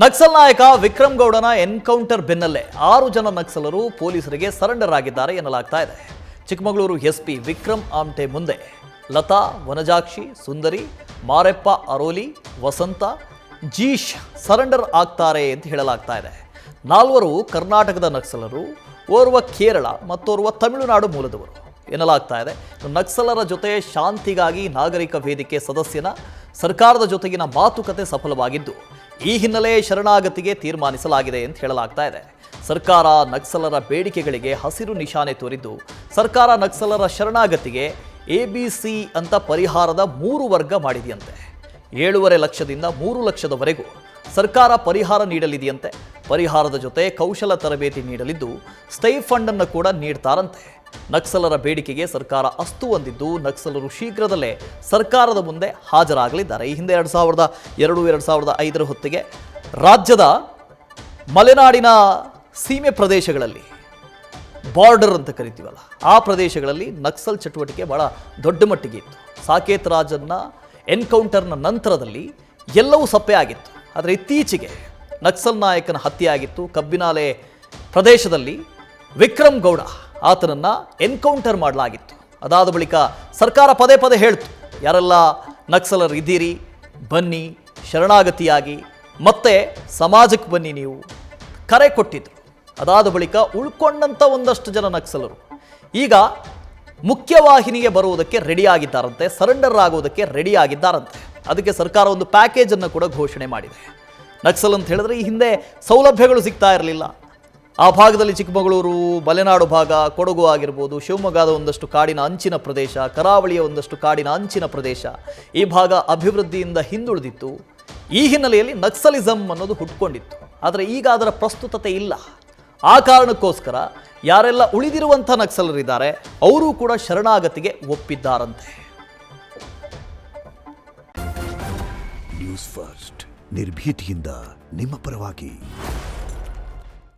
ನಕ್ಸಲ್ ನಾಯಕ ವಿಕ್ರಮ್ ಗೌಡನ ಎನ್ಕೌಂಟರ್ ಬೆನ್ನಲ್ಲೇ 6 ಜನ ನಕ್ಸಲರು ಪೊಲೀಸರಿಗೆ ಸರೆಂಡರ್ ಆಗಿದ್ದಾರೆ ಎನ್ನಲಾಗ್ತಾ ಇದೆ. ಚಿಕ್ಕಮಗಳೂರು ಎಸ್ಪಿ ವಿಕ್ರಮ್ ಆಮ್ಟೆ ಮುಂದೆ ಲತಾ, ವನಜಾಕ್ಷಿ, ಸುಂದರಿ, ಮಾರೆಪ್ಪ ಅರೋಲಿ, ವಸಂತ, ಜೀಶ್ ಸರೆಂಡರ್ ಆಗ್ತಾರೆ ಅಂತ ಹೇಳಲಾಗ್ತಾ ಇದೆ. 4 ಕರ್ನಾಟಕದ ನಕ್ಸಲರು, ಓರ್ವ ಕೇರಳ ಮತ್ತೋರ್ವ ತಮಿಳುನಾಡು ಮೂಲದವರು ಎನ್ನಲಾಗ್ತಾ ಇದೆ. ನಕ್ಸಲರ ಜೊತೆ ಶಾಂತಿಗಾಗಿ ನಾಗರಿಕ ವೇದಿಕೆ ಸದಸ್ಯನ ಸರ್ಕಾರದ ಜೊತೆಗಿನ ಮಾತುಕತೆ ಸಫಲವಾಗಿದ್ದು, ಈ ಹಿನ್ನೆಲೆ ಶರಣಾಗತಿಗೆ ತೀರ್ಮಾನಿಸಲಾಗಿದೆ ಅಂತ ಹೇಳಲಾಗ್ತಾ ಇದೆ. ಸರ್ಕಾರ ನಕ್ಸಲರ ಬೇಡಿಕೆಗಳಿಗೆ ಹಸಿರು ನಿಶಾನೆ ತೋರಿದ್ದು, ಸರ್ಕಾರ ನಕ್ಸಲರ ಶರಣಾಗತಿಗೆ ABC ಅಂತ ಪರಿಹಾರದ 3 ವರ್ಗ ಮಾಡಿದೆಯಂತೆ. 7.5 ಲಕ್ಷದಿಂದ 3 ಲಕ್ಷದವರೆಗೂ ಸರ್ಕಾರ ಪರಿಹಾರ ನೀಡಲಿದೆಯಂತೆ. ಪರಿಹಾರದ ಜೊತೆ ಕೌಶಲ ತರಬೇತಿ ನೀಡಲಿದ್ದು, ಸ್ಟೈಫಂಡ್ ಅನ್ನು ಕೂಡ ನೀಡ್ತಾರಂತೆ. ನಕ್ಸಲರ ಬೇಡಿಕೆಗೆ ಸರ್ಕಾರ ಅಸ್ತು ಹೊಂದಿದ್ದು, ನಕ್ಸಲರು ಶೀಘ್ರದಲ್ಲೇ ಸರ್ಕಾರದ ಮುಂದೆ ಹಾಜರಾಗಲಿದ್ದಾರೆ. ಈ ಹಿಂದೆ 2002-2005 ಹೊತ್ತಿಗೆ ರಾಜ್ಯದ ಮಲೆನಾಡಿನ ಸೀಮೆ ಪ್ರದೇಶಗಳಲ್ಲಿ, ಬಾರ್ಡರ್ ಅಂತ ಕರಿತೀವಲ್ಲ, ಆ ಪ್ರದೇಶಗಳಲ್ಲಿ ನಕ್ಸಲ್ ಚಟುವಟಿಕೆ ಬಹಳ ದೊಡ್ಡ ಮಟ್ಟಿಗೆ ಇತ್ತು. ಸಾಕೇತ್ ರಾಜನ್ನ ಎನ್ಕೌಂಟರ್ನ ನಂತರದಲ್ಲಿ ಎಲ್ಲವೂ ಸಪ್ಪೆ ಆಗಿತ್ತು. ಆದರೆ ಇತ್ತೀಚೆಗೆ ನಕ್ಸಲ್ ನಾಯಕನ ಹತ್ಯೆ ಆಗಿತ್ತು. ಕಬ್ಬಿನಾಲೆ ಪ್ರದೇಶದಲ್ಲಿ ವಿಕ್ರಮ್ ಗೌಡ ಆತನನ್ನು ಎನ್ಕೌಂಟರ್ ಮಾಡಲಾಗಿತ್ತು. ಅದಾದ ಬಳಿಕ ಸರ್ಕಾರ ಪದೇ ಪದೇ ಹೇಳ್ತು, ಯಾರೆಲ್ಲ ನಕ್ಸಲರು ಇದ್ದೀರಿ ಬನ್ನಿ, ಶರಣಾಗತಿಯಾಗಿ ಮತ್ತೆ ಸಮಾಜಕ್ಕೆ ಬನ್ನಿ ನೀವು ಕರೆ ಕೊಟ್ಟಿದ್ರು. ಅದಾದ ಬಳಿಕ ಉಳ್ಕೊಂಡಂಥ ಒಂದಷ್ಟು ಜನ ನಕ್ಸಲರು ಈಗ ಮುಖ್ಯವಾಹಿನಿಗೆ ಬರುವುದಕ್ಕೆ ರೆಡಿ ಆಗಿದ್ದಾರಂತೆ, ಸರೆಂಡರ್ ಆಗೋದಕ್ಕೆ ರೆಡಿ ಆಗಿದ್ದಾರಂತೆ. ಅದಕ್ಕೆ ಸರ್ಕಾರ ಒಂದು ಪ್ಯಾಕೇಜನ್ನು ಕೂಡ ಘೋಷಣೆ ಮಾಡಿದೆ. ನಕ್ಸಲ್ ಅಂತ ಹೇಳಿದ್ರೆ ಈ ಹಿಂದೆ ಸೌಲಭ್ಯಗಳು ಸಿಗ್ತಾ ಇರಲಿಲ್ಲ. ಆ ಭಾಗದಲ್ಲಿ ಚಿಕ್ಕಮಗಳೂರು, ಮಲೆನಾಡು ಭಾಗ, ಕೊಡಗು ಆಗಿರ್ಬೋದು, ಶಿವಮೊಗ್ಗದ ಒಂದಷ್ಟು ಕಾಡಿನ ಅಂಚಿನ ಪ್ರದೇಶ, ಕರಾವಳಿಯ ಒಂದಷ್ಟು ಕಾಡಿನ ಅಂಚಿನ ಪ್ರದೇಶ, ಈ ಭಾಗ ಅಭಿವೃದ್ಧಿಯಿಂದ ಹಿಂದುಳಿದಿತ್ತು. ಈ ಹಿನ್ನೆಲೆಯಲ್ಲಿ ನಕ್ಸಲಿಸಮ್ ಅನ್ನೋದು ಹುಟ್ಕೊಂಡಿತ್ತು. ಆದರೆ ಈಗ ಅದರ ಪ್ರಸ್ತುತತೆ ಇಲ್ಲ. ಆ ಕಾರಣಕ್ಕೋಸ್ಕರ ಯಾರೆಲ್ಲ ಉಳಿದಿರುವಂಥ ನಕ್ಸಲರಿದ್ದಾರೆ ಅವರೂ ಕೂಡ ಶರಣಾಗತಿಗೆ ಒಪ್ಪಿದ್ದಾರಂತೆ. ನ್ಯೂಸ್ ಫಸ್ಟ್ ನಿರ್ಭೀತಿಯಿಂದ ನಿಮ್ಮ ಪರವಾಗಿ.